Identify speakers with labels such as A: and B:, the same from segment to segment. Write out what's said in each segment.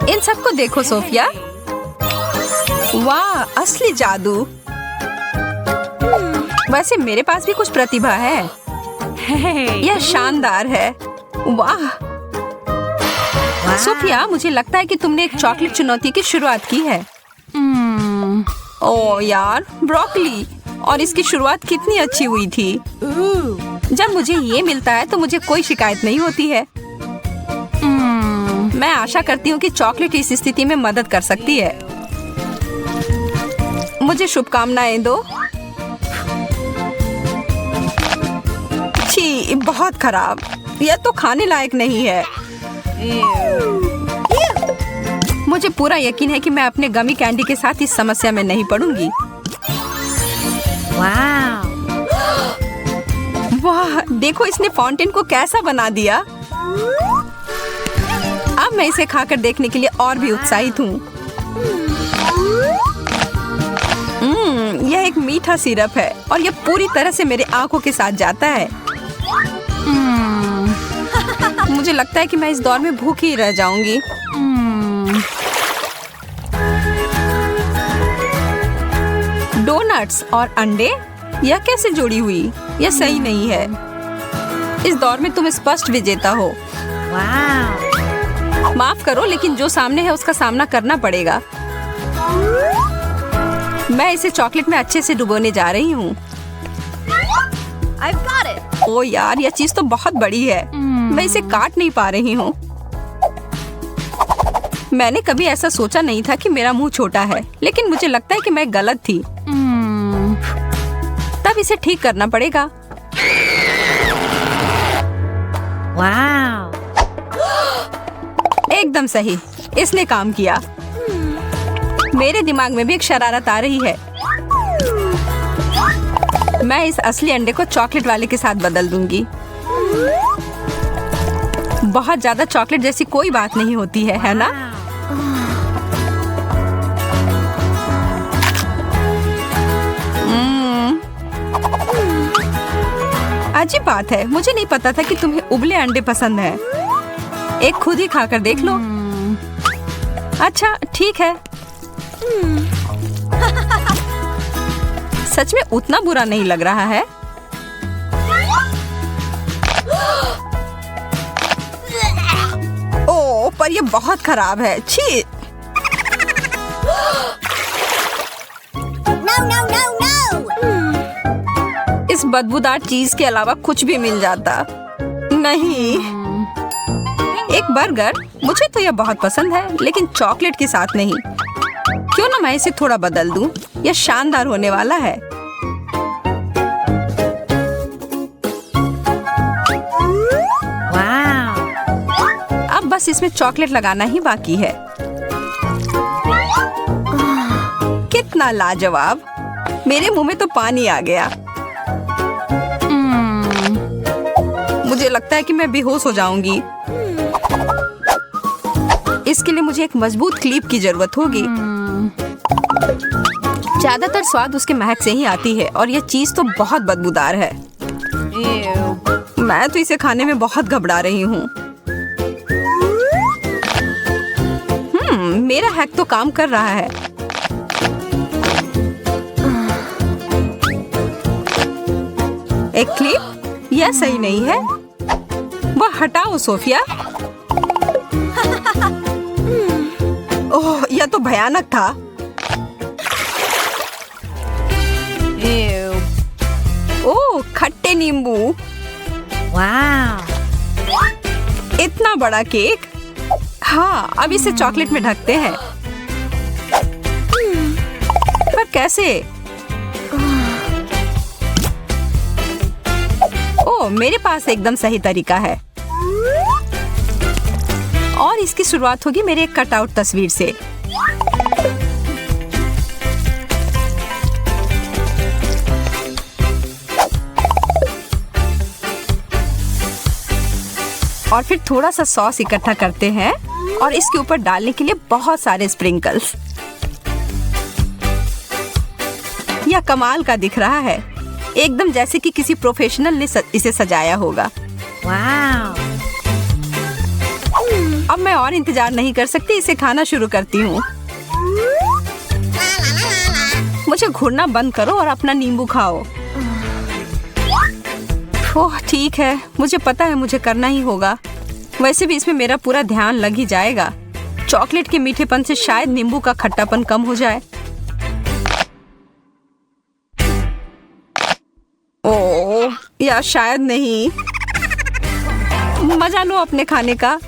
A: इन सबको देखो सोफिया। वाह, असली जादू। वैसे मेरे पास भी कुछ प्रतिभा है। यह शानदार है। वाह सोफिया, मुझे लगता है कि तुमने एक चॉकलेट चुनौती की शुरुआत की है। ओह यार, ब्रोकली, और इसकी शुरुआत कितनी अच्छी हुई थी। जब मुझे ये मिलता है तो मुझे कोई शिकायत नहीं होती है। मैं आशा करती हूँ कि चॉकलेट इस स्थिति में मदद कर सकती है। मुझे शुभकामनाएं दो। छी, बहुत खराब। यह तो खाने लायक नहीं है। मुझे पूरा यकीन है कि मैं अपने गमी कैंडी के साथ इस समस्या में नहीं पड़ूंगी। वाह, देखो इसने फाउंटेन को कैसा बना दिया। अब मैं इसे खाकर देखने के लिए और भी उत्साहित हूँ। यह एक मीठा सिरप है और यह पूरी तरह से मेरे आंखों के साथ जाता है। मुझे लगता है कि मैं इस दौर में भूखी रह जाऊंगी। डोनट्स और अंडे, यह कैसे जुड़ी हुई? यह सही नहीं है। इस दौर में तुम स्पष्ट विजेता हो। माफ करो, लेकिन जो सामने है उसका सामना करना पड़ेगा। मैं इसे चॉकलेट में अच्छे से डुबोने जा रही हूँ। ओ यार, यह चीज तो बहुत बड़ी है। मैं इसे काट नहीं पा रही हूँ। मैंने कभी ऐसा सोचा नहीं था कि मेरा मुंह छोटा है, लेकिन मुझे लगता है कि मैं गलत थी। तब इसे ठीक करना पड़ेगा। वाह, एकदम सही, इसने काम किया। मेरे दिमाग में भी एक शरारत आ रही है। मैं इस असली अंडे को चॉकलेट वाले के साथ बदल दूंगी। बहुत ज्यादा चॉकलेट जैसी कोई बात नहीं होती है ना? अजीब बात है, मुझे नहीं पता था कि तुम्हें उबले अंडे पसंद है। एक खुद ही खाकर देख लो। अच्छा ठीक है। सच में उतना बुरा नहीं लग रहा है। ओह, पर ये बहुत खराब है। छी। इस बदबूदार चीज के अलावा कुछ भी मिल जाता। नहीं, एक बर्गर, मुझे तो यह बहुत पसंद है, लेकिन चॉकलेट के साथ नहीं। क्यों ना मैं इसे थोड़ा बदल दूं? यह शानदार होने वाला है। अब बस इसमें चॉकलेट लगाना ही बाकी है। कितना लाजवाब। मेरे मुंह में तो पानी आ गया। मुझे लगता है कि मैं बेहोश हो जाऊंगी। इसके लिए मुझे एक मजबूत क्लिप की जरूरत होगी। ज्यादातर स्वाद उसके महक से ही आती है और यह चीज तो बहुत बदबूदार है। मैं तो इसे खाने में बहुत घबरा रही हूँ। मेरा हैक तो काम कर रहा है। एक क्लिप, यह सही नहीं है। वह हटाओ सोफिया। ओह, यह तो भयानक था। ओह, खट्टे नींबू। वाह, इतना बड़ा केक। हाँ, अब इसे चॉकलेट में ढकते हैं। पर कैसे? ओह, मेरे पास एकदम सही तरीका है। और इसकी शुरुआत होगी मेरे एक कटआउट तस्वीर से। और फिर थोड़ा सा सॉस इकट्ठा करते हैं और इसके ऊपर डालने के लिए बहुत सारे स्प्रिंकल्स। यह कमाल का दिख रहा है, एकदम जैसे कि किसी प्रोफेशनल ने इसे सजाया होगा। वाह! अब मैं और इंतजार नहीं कर सकती, इसे खाना शुरू करती हूँ। मुझे घूरना बंद करो और अपना नींबू खाओ। ओह ठीक है, मुझे पता है मुझे करना ही होगा। वैसे भी इसमें मेरा पूरा ध्यान लग ही जाएगा। चॉकलेट के मीठेपन से शायद नींबू का खट्टापन कम हो जाए। ओह या शायद नहीं। मजा लो अपने खाने का।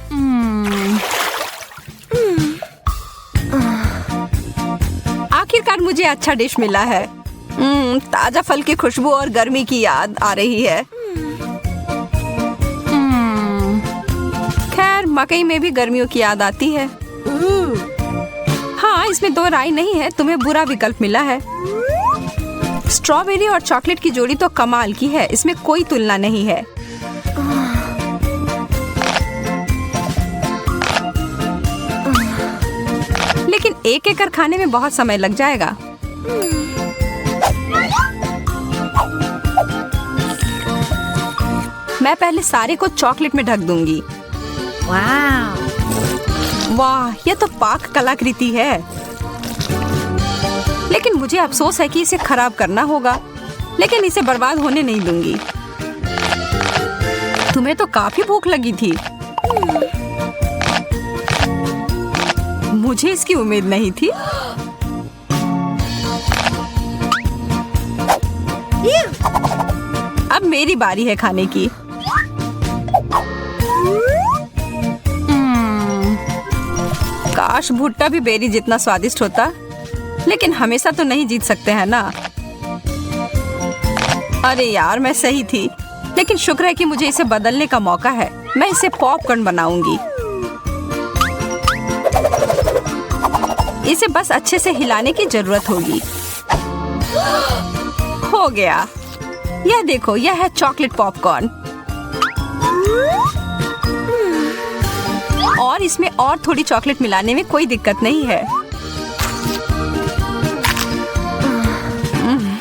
A: आखिरकार मुझे अच्छा डिश मिला है। ताजा फल की खुशबू और गर्मी की याद आ रही है। खैर मकई में भी गर्मियों की याद आती है। हाँ इसमें दो राय नहीं है, तुम्हें बुरा विकल्प मिला है। स्ट्रॉबेरी और चॉकलेट की जोड़ी तो कमाल की है, इसमें कोई तुलना नहीं है। लेकिन एक एक कर खाने में बहुत समय लग जाएगा। मैं पहले सारे को चॉकलेट में ढक दूंगी। वाह यह तो पाक कलाकृति है। लेकिन मुझे अफसोस है कि इसे खराब करना होगा, लेकिन इसे बर्बाद होने नहीं दूंगी। तुम्हें तो काफी भूख लगी थी। मुझे इसकी उम्मीद नहीं थी। अब मेरी बारी है खाने की। काश भुट्टा भी बेरी जितना स्वादिष्ट होता, लेकिन हमेशा तो नहीं जीत सकते हैं ना। अरे यार मैं सही थी, लेकिन शुक्र है कि मुझे इसे बदलने का मौका है। मैं इसे पॉपकॉर्न बनाऊंगी। इसे बस अच्छे से हिलाने की जरूरत होगी। हो गया। यह देखो, यह है चॉकलेट पॉपकॉर्न। और इसमें और थोड़ी चॉकलेट मिलाने में कोई दिक्कत नहीं है।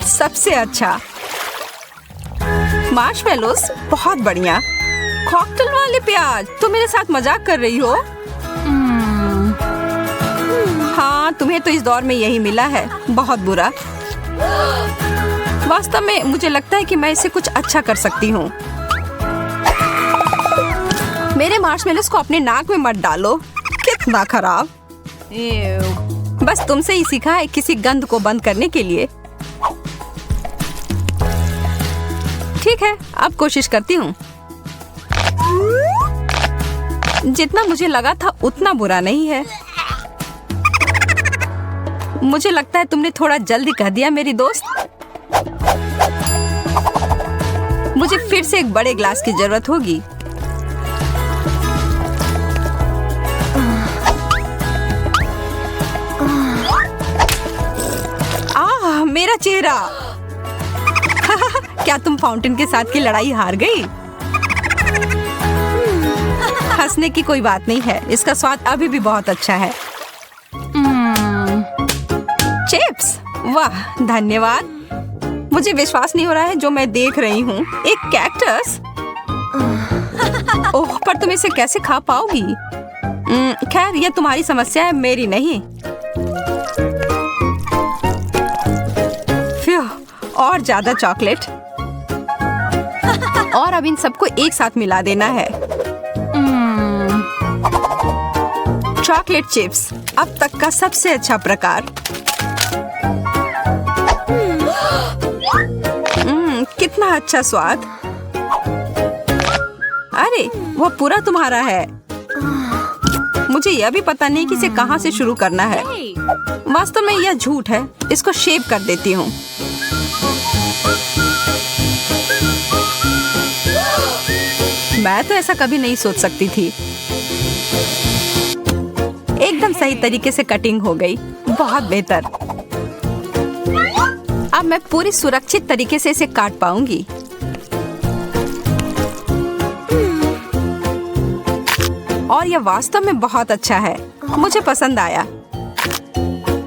A: सबसे अच्छा मार्शमेलोस, बहुत बढ़िया। कॉकटेल वाले प्याज, तुम मेरे साथ मजाक कर रही हो? हाँ तुम्हें तो इस दौर में यही मिला है, बहुत बुरा। वास्तव में मुझे लगता है कि मैं इसे कुछ अच्छा कर सकती हूँ। मेरे मार्शमेलोस को अपने नाक में मत डालो, कितना खराब। बस तुमसे ही सीखा है किसी गंध को बंद करने के लिए। ठीक है, अब कोशिश करती हूँ। जितना मुझे लगा था उतना बुरा नहीं है। मुझे लगता है तुमने थोड़ा जल्दी कह दिया मेरी दोस्त। मुझे फिर से एक बड़े ग्लास की जरूरत होगी। मेरा चेहरा। क्या तुम फाउंटेन के साथ की लड़ाई हार गई? हंसने की कोई बात नहीं है, इसका स्वाद अभी भी बहुत अच्छा है। चिप्स, वाह धन्यवाद। मुझे विश्वास नहीं हो रहा है जो मैं देख रही हूँ। एक कैक्टस। ओह, पर तुम इसे कैसे खा पाओगी? खैर यह तुम्हारी समस्या है, मेरी नहीं। और ज्यादा चॉकलेट। और अब इन सबको एक साथ मिला देना है। चॉकलेट चिप्स अब तक का सबसे अच्छा प्रकार। कितना अच्छा स्वाद। अरे वो पूरा तुम्हारा है। मुझे यह भी पता नहीं कि इसे कहाँ से शुरू करना है। वास्तव में यह झूठ है। इसको शेप कर देती हूँ। मैं तो ऐसा कभी नहीं सोच सकती थी। एकदम सही तरीके से कटिंग हो गई, बहुत बेहतर। अब मैं पूरी सुरक्षित तरीके से इसे काट पाऊंगी। और यह वास्तव में बहुत अच्छा है, मुझे पसंद आया।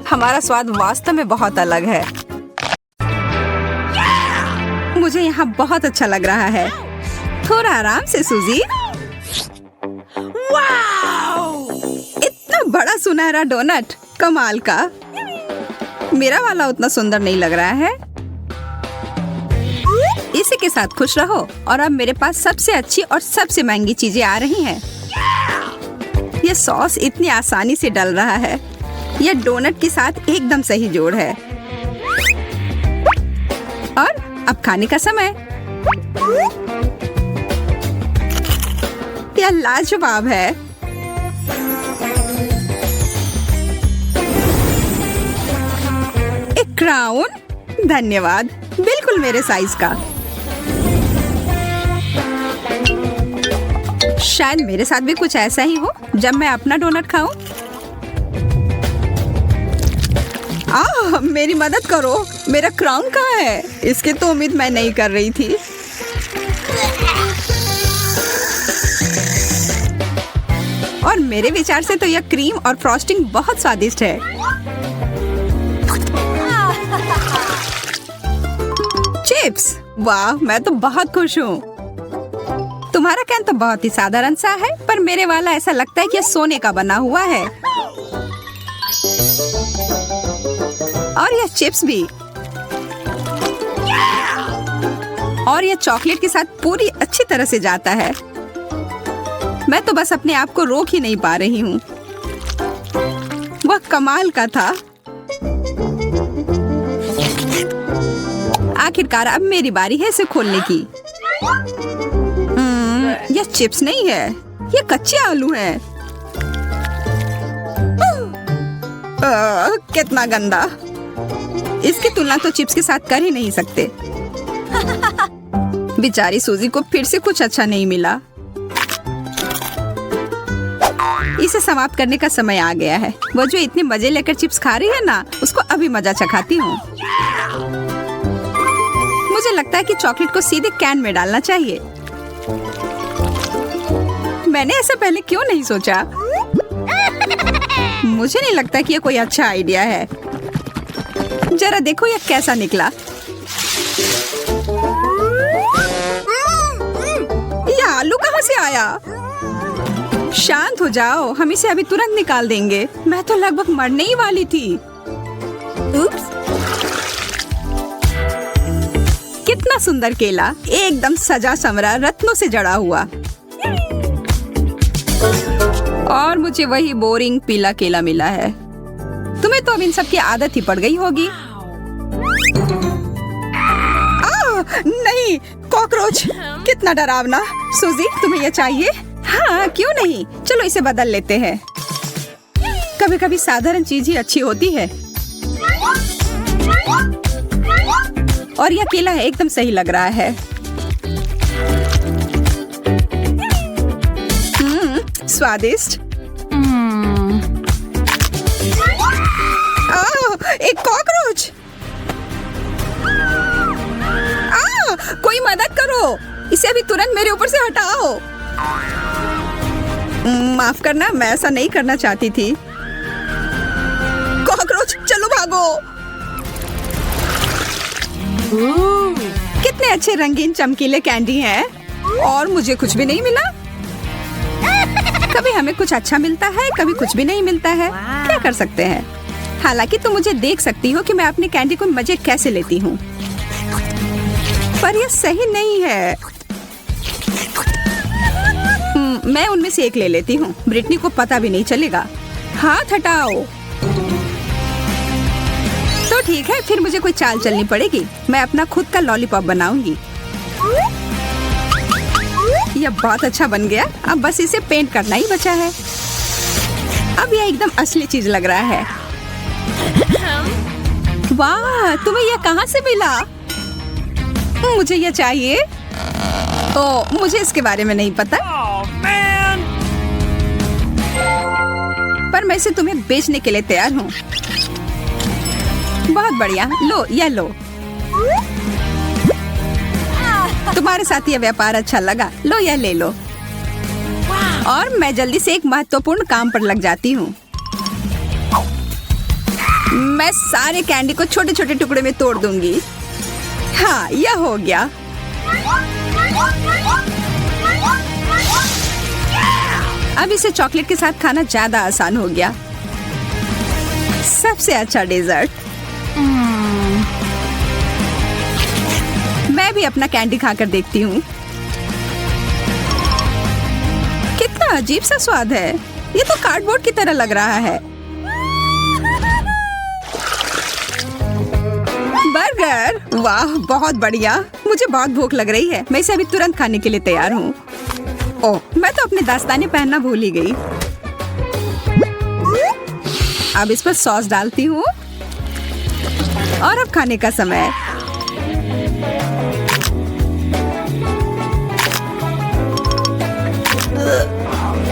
A: हमारा स्वाद वास्तव में बहुत अलग है। मुझे यहाँ बहुत अच्छा लग रहा है। थोड़ा आराम से सूजी। वाओ! सुनहरा डोनट, कमाल का। मेरा वाला उतना सुंदर नहीं लग रहा है। इसी के साथ खुश रहो। और अब मेरे पास सबसे अच्छी और सबसे महंगी चीजें आ रही हैं। यह सॉस इतनी आसानी से डल रहा है। यह डोनट के साथ एकदम सही जोड़ है। और अब खाने का समय। यह लाजवाब है। एक क्राउन, धन्यवाद, बिल्कुल मेरे साइज का। शायद मेरे साथ भी कुछ ऐसा ही हो जब मैं अपना डोनट खाऊं। मेरी मदद करो, मेरा क्राउन कहाँ है? इसकी तो उम्मीद मैं नहीं कर रही थी। और मेरे विचार से तो यह क्रीम और फ्रॉस्टिंग बहुत स्वादिष्ट है। चिप्स, वाह, मैं तो बहुत खुश हूँ। तुम्हारा कैन तो बहुत ही साधारण सा है, पर मेरे वाला ऐसा लगता है कि यह सोने का बना हुआ है। और यह चिप्स भी। और यह चॉकलेट के साथ पूरी अच्छी तरह से जाता है। मैं तो बस अपने आप को रोक ही नहीं पा रही हूँ। वह कमाल का था। आखिरकार अब मेरी बारी है इसे खोलने की। यह चिप्स नहीं है, यह कच्चे आलू हैं। कितना गंदा। इसकी तुलना तो चिप्स के साथ कर ही नहीं सकते। बेचारी सूजी को फिर से कुछ अच्छा नहीं मिला। इसे समाप्त करने का समय आ गया है। वो जो इतने मजे लेकर चिप्स खा रही है ना, उसको अभी मजा चखाती हूँ। मुझे लगता है कि चॉकलेट को सीधे कैन में डालना चाहिए। मैंने ऐसा पहले क्यों नहीं सोचा? मुझे नहीं लगता कि यह कोई अच्छा आइडिया है। जरा देखो यह कैसा निकला। यह आलू कहाँ से आया? शांत हो जाओ, हम इसे अभी तुरंत निकाल देंगे। मैं तो लगभग मरने ही वाली थी। उप्स। कितना सुंदर केला, एकदम सजा समरा, रत्नों से जड़ा हुआ। और मुझे वही बोरिंग पीला केला मिला है। तुम्हें तो अब इन सब की आदत ही पड़ गई होगी। नहीं, कॉकरोच, कितना डरावना। सूजी, तुम्हें यह चाहिए? हाँ, क्यों नहीं, चलो इसे बदल लेते हैं। कभी कभी साधारण चीज ही अच्छी होती है। और यह केला है, एकदम सही लग रहा है। स्वादिष्ट। एक कॉकरोच। कोई मदद करो, इसे अभी तुरंत मेरे ऊपर से हटाओ। माफ करना, मैं ऐसा नहीं करना चाहती थी। कॉकरोच, चलो भागो। कितने अच्छे रंगीन चमकीले कैंडी हैं। और मुझे कुछ भी नहीं मिला। कभी हमें कुछ अच्छा मिलता है, कभी कुछ भी नहीं मिलता है। क्या कर सकते हैं? हालांकि तुम मुझे देख सकती हो कि मैं अपने कैंडी को मजे कैसे लेती हूँ। पर यह सही नहीं है। मैं उनमें से एक ले लेती हूँ। ब्रिटनी को पता भी नहीं चलेगा। हाथ हटाओ। तो ठीक है, फिर मुझे कोई चाल चलनी पड़ेगी। मैं अपना खुद का लॉलीपॉप बनाऊंगी। यह बहुत अच्छा बन गया। अब बस इसे पेंट करना ही बचा है। अब यह एकदम असली चीज लग रहा है। वाह, तुम्हें यह कहाँ से मिला? मुझे यह चाहिए। ओह, मुझे इसके बारे में नहीं पता। पर मैं इसे तुम्हें बेचने के लिए तैयार हूँ। बहुत बढ़िया, लो, यह लो। तुम्हारे साथ यह व्यापार अच्छा लगा। लो, यह ले लो। और मैं जल्दी से एक महत्वपूर्ण काम पर लग जाती हूँ। मैं सारे कैंडी को छोटे छोटे टुकड़े में तोड़ दूंगी। हाँ, यह हो गया। अब इसे चॉकलेट के साथ खाना ज्यादा आसान हो गया। सबसे अच्छा डेजर्ट। मैं भी अपना कैंडी खाकर देखती हूँ। कितना अजीब सा स्वाद है, ये तो कार्डबोर्ड की तरह लग रहा है। बर्गर, वाह बहुत बढ़िया। मुझे बहुत भूख लग रही है, मैं इसे अभी तुरंत खाने के लिए तैयार हूँ। ओह, मैं तो अपने दस्ताने पहनना भूल ही गई। अब इस पर सॉस डालती हूँ और अब खाने का समय।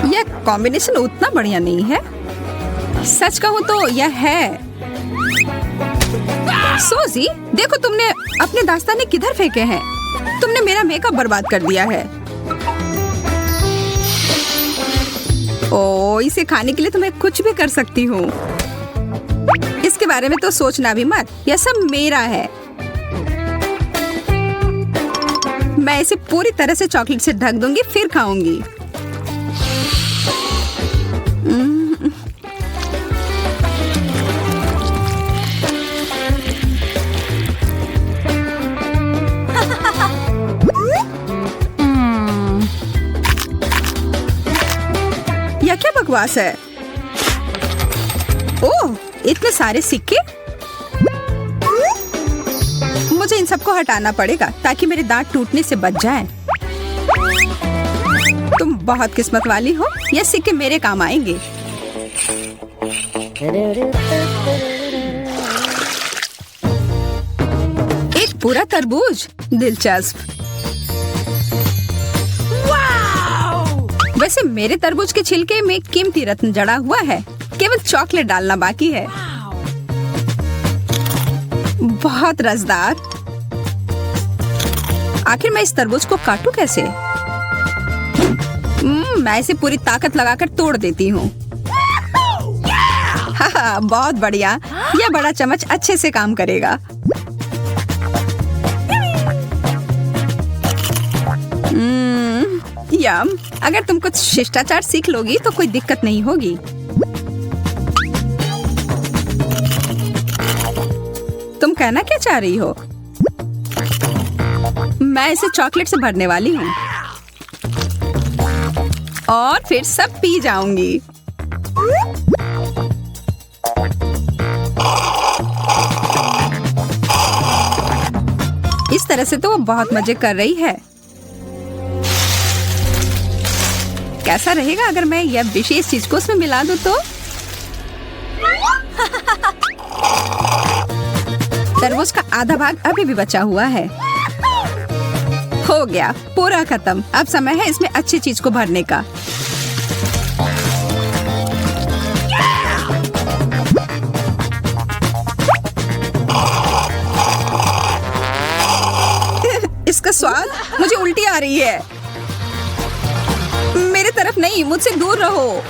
A: यह कॉम्बिनेशन उतना बढ़िया नहीं है, सच कहूँ तो यह है। सोजी, देखो तुमने अपने दस्ताने किधर फेंके हैं? तुमने मेरा मेकअप बर्बाद कर दिया है। ओह, इसे खाने के लिए तो मैं कुछ भी कर सकती हूँ। इसके बारे में तो सोचना भी मत, यह सब मेरा है। मैं इसे पूरी तरह से चॉकलेट से ढक दूंगी, फिर खाऊंगी। यह क्या बकवास है? ओह, इतने सारे सिक्के। मुझे इन सबको हटाना पड़ेगा ताकि मेरे दांत टूटने से बच जाएं। तुम बहुत किस्मत वाली हो, ये सिक्के मेरे काम आएंगे। एक पूरा तरबूज, दिलचस्प। वैसे मेरे तरबूज के छिलके में कीमती रत्न जड़ा हुआ है, केवल चॉकलेट डालना बाकी है। बहुत रसदार। आखिर मैं इस तरबूज को काटूं कैसे? मैं इसे पूरी ताकत लगाकर तोड़ देती हूँ। हाँ, बहुत बढ़िया। यह बड़ा चम्मच अच्छे से काम करेगा। यम, अगर तुम कुछ शिष्टाचार सीख लोगी तो कोई दिक्कत नहीं होगी। तुम कहना क्या चाह रही हो? मैं इसे चॉकलेट से भरने वाली हूँ और फिर सब पी जाऊंगी। इस तरह से तो वो बहुत मजे कर रही है। कैसा रहेगा अगर मैं यह विशेष चीज को उसमें मिला दूं तो? तरबूज का आधा भाग अभी भी बचा हुआ है। हो गया, पूरा खत्म। अब समय है इसमें अच्छी चीज को भरने का। इसका स्वाद, मुझे उल्टी आ रही है। मेरे तरफ नहीं, मुझसे दूर रहो।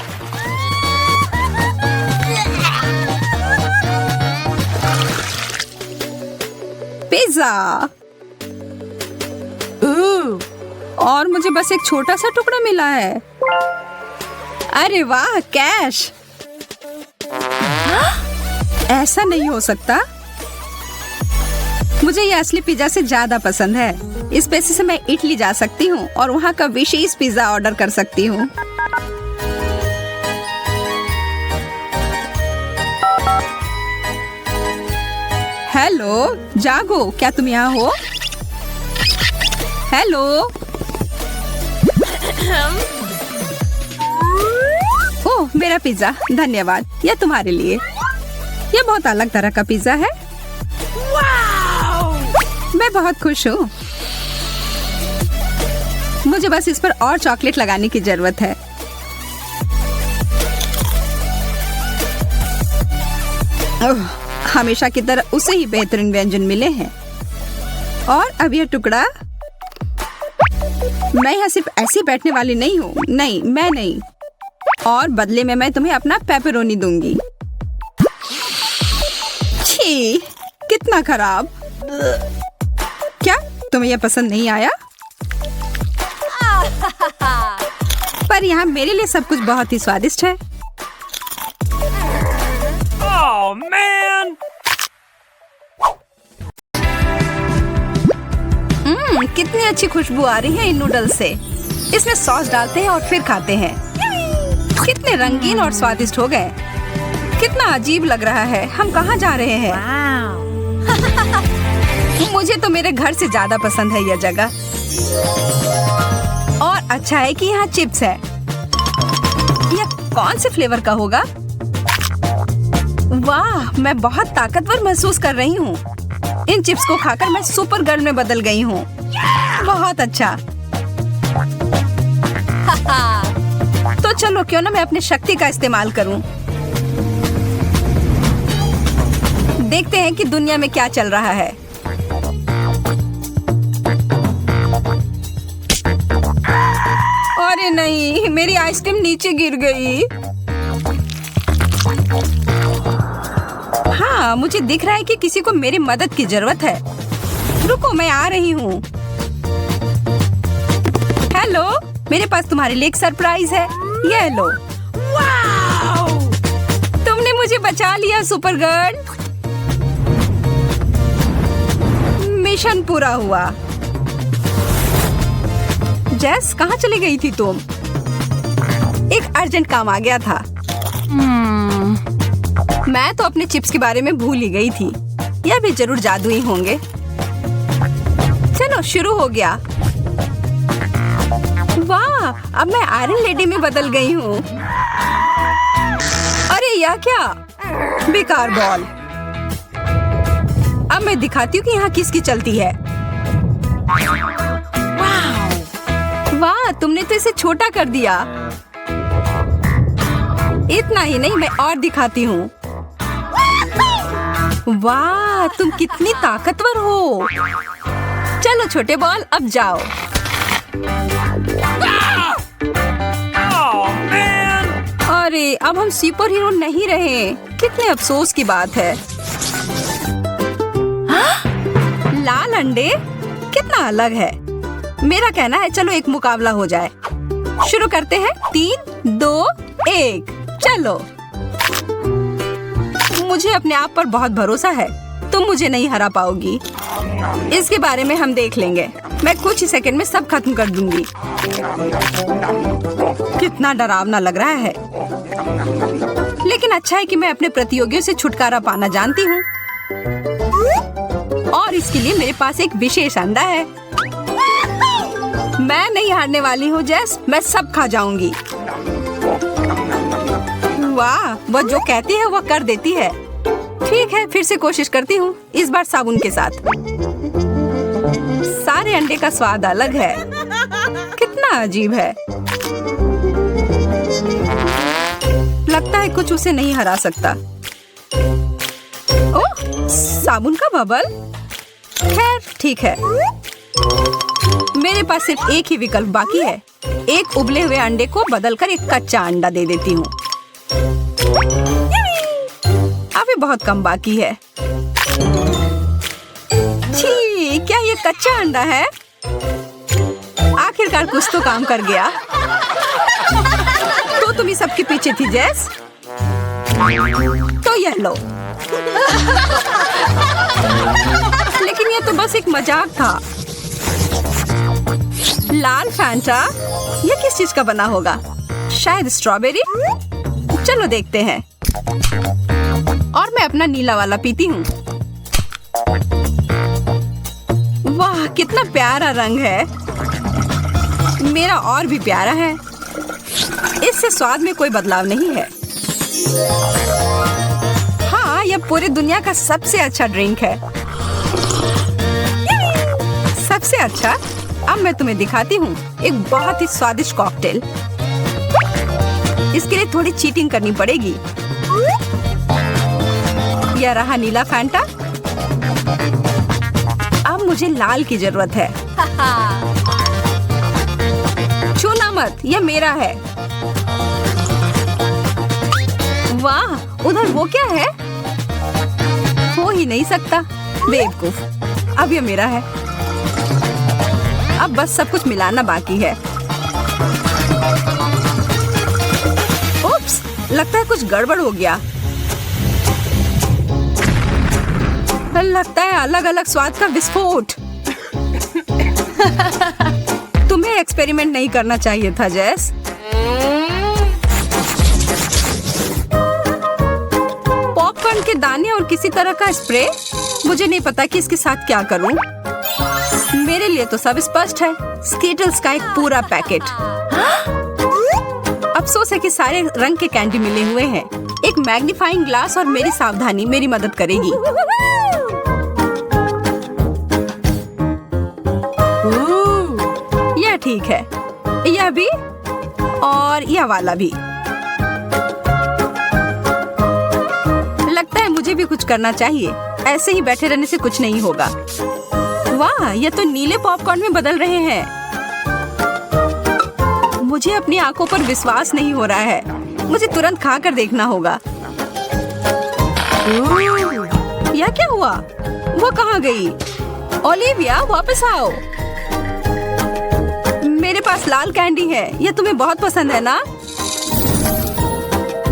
A: पिज्जा। और मुझे बस एक छोटा सा टुकड़ा मिला है। अरे वाह, कैश। ऐसा नहीं हो सकता। मुझे ये असली पिज्जा से ज्यादा पसंद है। इस पैसे से मैं इटली जा सकती हूँ और वहाँ का विशेष पिज्जा ऑर्डर कर सकती हूँ। हेलो, जागो, क्या तुम यहाँ हो? हेलो। ओह, मेरा पिज्जा, धन्यवाद। यह तुम्हारे लिए। यह बहुत अलग तरह का पिज्जा है। मैं बहुत खुश हूँ। मुझे बस इस पर और चॉकलेट लगाने की जरूरत है। हमेशा की तरह उसे ही बेहतरीन व्यंजन मिले हैं। और अब यह टुकड़ा। मैं यहाँ सिर्फ ऐसे बैठने वाली नहीं हूँ। नहीं, मैं नहीं। और बदले में मैं तुम्हें अपना पेपरोनी दूंगी। छी, कितना खराब। क्या तुम्हें यह पसंद नहीं आया? पर यहाँ मेरे लिए सब कुछ बहुत ही स्वादिष्ट है।
B: Oh man!
A: कितनी अच्छी खुशबू आ रही है इन नूडल्स से। इसमें सॉस डालते हैं और फिर खाते हैं। कितने रंगीन और स्वादिष्ट हो गए। कितना अजीब लग रहा है। हम कहाँ जा रहे हैं? मुझे तो मेरे घर से ज्यादा पसंद है यह जगह। और अच्छा है कि यहाँ चिप्स है। यह कौन से फ्लेवर का होगा? वाह, मैं बहुत ताकतवर महसूस कर रही हूँ। इन चिप्स को खाकर मैं सुपर गर्ल में बदल गई हूँ। बहुत अच्छा। तो चलो क्यों ना मैं अपनी शक्ति का इस्तेमाल करूँ। देखते हैं कि दुनिया में क्या चल रहा है। अरे नहीं, मेरी आइसक्रीम नीचे गिर गई। हाँ, मुझे दिख रहा है कि किसी को मेरी मदद की जरूरत है। रुको, मैं आ रही हूँ। हेलो, मेरे पास तुम्हारे लिए एक सरप्राइज है। ये लो। तुमने मुझे बचा लिया सुपर गर्ल। मिशन पूरा हुआ। जेस, कहाँ चली गई थी तुम? एक अर्जेंट काम आ गया था। मैं तो अपने चिप्स के बारे में भूल ही गई थी। यह भी जरूर जादुई होंगे। चलो शुरू हो गया। वाह, अब मैं आयरन लेडी में बदल गई हूँ। अरे यह क्या? बेकार बॉल। अब मैं दिखाती हूँ कि यहाँ किसकी चलती है। वाह, तुमने तो इसे छोटा कर दिया। इतना ही नहीं, मैं और दिखाती हूँ। वाह, तुम कितनी ताकतवर हो। चलो छोटे बॉल, अब जाओ।
B: Oh man!
A: अरे, अब हम सुपर हीरो नहीं रहे। कितने अफसोस की बात है। लाल अंडे कितना अलग है। मेरा कहना है चलो एक मुकाबला हो जाए। शुरू करते हैं। 3, 2, 1, चलो। मुझे अपने आप पर बहुत भरोसा है। तुम मुझे नहीं हरा पाओगी। इसके बारे में हम देख लेंगे। मैं कुछ ही सेकंड में सब खत्म कर दूंगी। कितना डरावना लग रहा है। लेकिन अच्छा है कि मैं अपने प्रतियोगियों से छुटकारा पाना जानती हूँ। और इसके लिए मेरे पास एक विशेष अंडा है। मैं नहीं हारने वाली हूँ जेस। मैं सब खा जाऊंगी। वाह, वह जो कहती है वह कर देती है। ठीक है, फिर से कोशिश करती हूँ। इस बार साबुन के साथ। सारे अंडे का स्वाद अलग है। कितना अजीब है। लगता है कुछ उसे नहीं हरा सकता। ओह, साबुन का बबल। खैर ठीक है। मेरे पास सिर्फ एक ही विकल्प बाकी है। एक उबले हुए अंडे को बदलकर एक कच्चा अंडा दे देती हूँ। अभी बहुत कम बाकी है। छी, क्या ये कच्चा अंडा है? आखिरकार कुछ तो काम कर गया। तो तुम ही सबके पीछे थी जेस। तो यह लो। लेकिन ये तो बस एक मजाक था। लाल फैंटा, यह किस चीज का बना होगा? शायद स्ट्रॉबेरी। चलो देखते हैं। और मैं अपना नीला वाला पीती हूँ। वाह, कितना प्यारा रंग है। मेरा और भी प्यारा है। इससे स्वाद में कोई बदलाव नहीं है। हाँ, यह पूरी दुनिया का सबसे अच्छा ड्रिंक है। सबसे अच्छा। अब मैं तुम्हें दिखाती हूँ एक बहुत ही स्वादिष्ट कॉकटेल। इसके लिए थोड़ी चीटिंग करनी पड़ेगी। यह रहा नीला फैंटा। अब मुझे लाल की जरूरत है। छूना मत, यह मेरा है। वाह, उधर वो क्या है? हो ही नहीं सकता। बेवकूफ। अब यह मेरा है। अब बस सब कुछ मिलाना बाकी है। उप्स, लगता है कुछ गड़बड़ हो गया। लगता है अलग अलग स्वाद का विस्फोट। तुम्हें एक्सपेरिमेंट नहीं करना चाहिए था जेस। पॉपकॉर्न के दाने और किसी तरह का स्प्रे। मुझे नहीं पता कि इसके साथ क्या करूं। मेरे लिए तो सब स्पष्ट है। स्कीटल्स का एक पूरा पैकेट। अफसोस है कि सारे रंग के कैंडी मिले हुए हैं। एक मैग्नीफाइंग ग्लास और मेरी सावधानी मेरी मदद करेगी। यह ठीक है, यह भी और यह वाला भी। लगता है मुझे भी कुछ करना चाहिए। ऐसे ही बैठे रहने से कुछ नहीं होगा। वाह, यह तो नीले पॉपकॉर्न में बदल रहे हैं। मुझे अपनी आंखों पर विश्वास नहीं हो रहा है। मुझे तुरंत खाकर देखना होगा। यह क्या हुआ? वो कहाँ गई? ओलिविया, वापस आओ। मेरे पास लाल कैंडी है। यह तुम्हें बहुत पसंद है ना?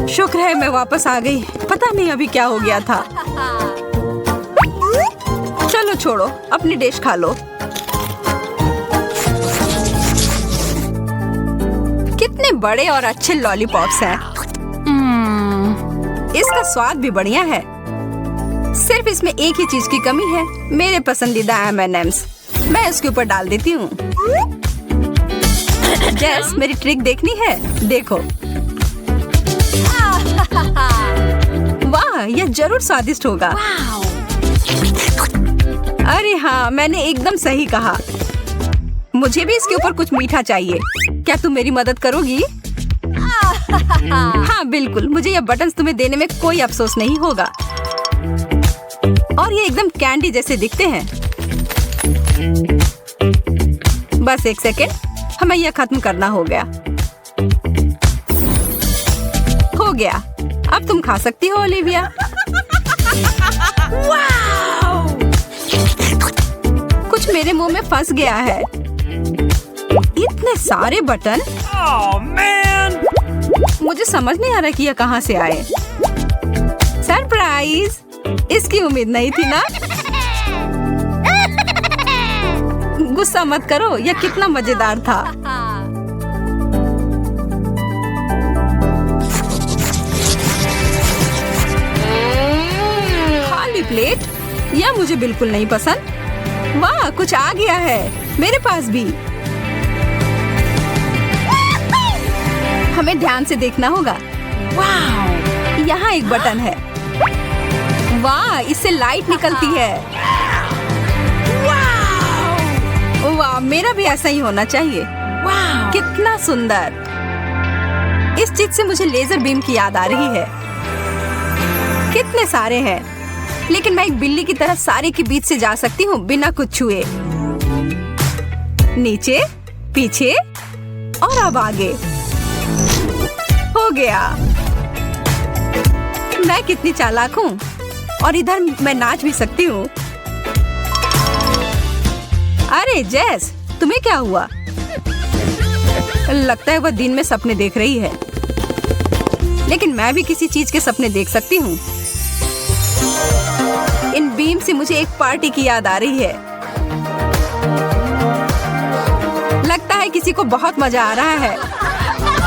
A: शुक्र है मैं वापस आ गई। पता नहीं अभी क्या हो गया था। चलो छोड़ो, अपनी डिश खा लो। कितने बड़े और अच्छे लॉलीपॉप्स हैं। इसका स्वाद भी बढ़िया है। सिर्फ इसमें एक ही चीज की कमी है, मेरे पसंदीदा M&M's। मैं इसके ऊपर डाल देती हूँ। जेस, मेरी ट्रिक देखनी है? देखो। वाह, यह जरूर स्वादिष्ट होगा। अरे हाँ, मैंने एकदम सही कहा। मुझे भी इसके ऊपर कुछ मीठा चाहिए। क्या तुम मेरी मदद करोगी? हाँ बिल्कुल, मुझे यह बटन्स तुम्हें देने में कोई अफसोस नहीं होगा। और ये एकदम कैंडी जैसे दिखते हैं। बस एक सेकेंड, हमें यह खत्म करना हो गया। हो गया, अब तुम खा सकती हो ओलिविया। कुछ मेरे मुंह में फंस गया है। इतने सारे बटन।
B: Oh man!
A: मुझे समझ नहीं आ रहा कि यह कहाँ से आए। सरप्राइज! इसकी उम्मीद नहीं थी ना? गुस्सा मत करो, यह कितना मजेदार था। खाली प्लेट? यह मुझे बिल्कुल नहीं पसंद। वाह, कुछ आ गया है मेरे पास भी। हमें ध्यान से देखना होगा। वाह, यहाँ एक बटन है। वाह, इससे लाइट निकलती है। वाह, मेरा भी ऐसा ही होना चाहिए। वाह, कितना सुंदर। इस चीज से मुझे लेजर बीम की याद आ रही है। कितने सारे हैं, लेकिन मैं एक बिल्ली की तरह सारे के बीच से जा सकती हूँ बिना कुछ छुए। नीचे, पीछे और अब आगे। हो गया। मैं कितनी चालाक हूँ। और इधर मैं नाच भी सकती हूँ। अरे जेस, तुम्हें क्या हुआ? लगता है वह दिन में सपने देख रही है। लेकिन मैं भी किसी चीज के सपने देख सकती हूँ। इन बीम से मुझे एक पार्टी की याद आ रही है। लगता है किसी को बहुत मजा आ रहा है।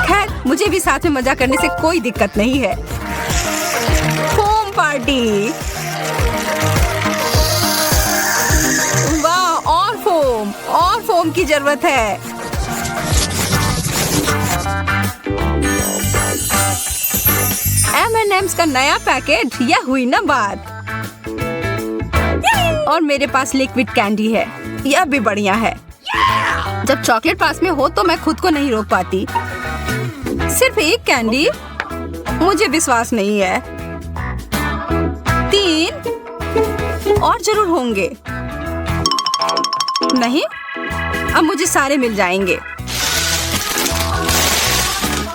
A: खैर, मुझे भी साथ में मजा करने से कोई दिक्कत नहीं है। Foam party. वाह, और फोम की जरूरत है। M&M's का नया पैकेट, यह हुई ना बात। और मेरे पास लिक्विड कैंडी है, यह भी बढ़िया है। जब चॉकलेट पास में हो तो मैं खुद को नहीं रोक पाती। सिर्फ एक कैंडी? मुझे विश्वास नहीं है। 3 और जरूर होंगे। नहीं, अब मुझे सारे मिल जाएंगे।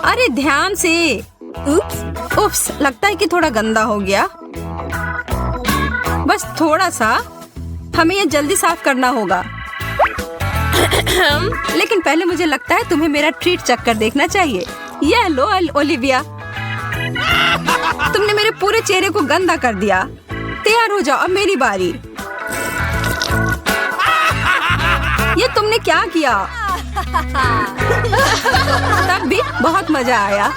A: अरे ध्यान से। उप्स, लगता है कि थोड़ा गंदा हो गया। बस थोड़ा सा। हमें यह जल्दी साफ करना होगा। लेकिन पहले मुझे लगता है तुम्हें मेरा ट्रीट चक्कर देखना चाहिए। यह लो ओलिविया। तुमने मेरे पूरे चेहरे को गंदा कर दिया। तैयार हो जाओ, अब मेरी बारी। ये तुमने क्या किया? तब भी बहुत मजा आया।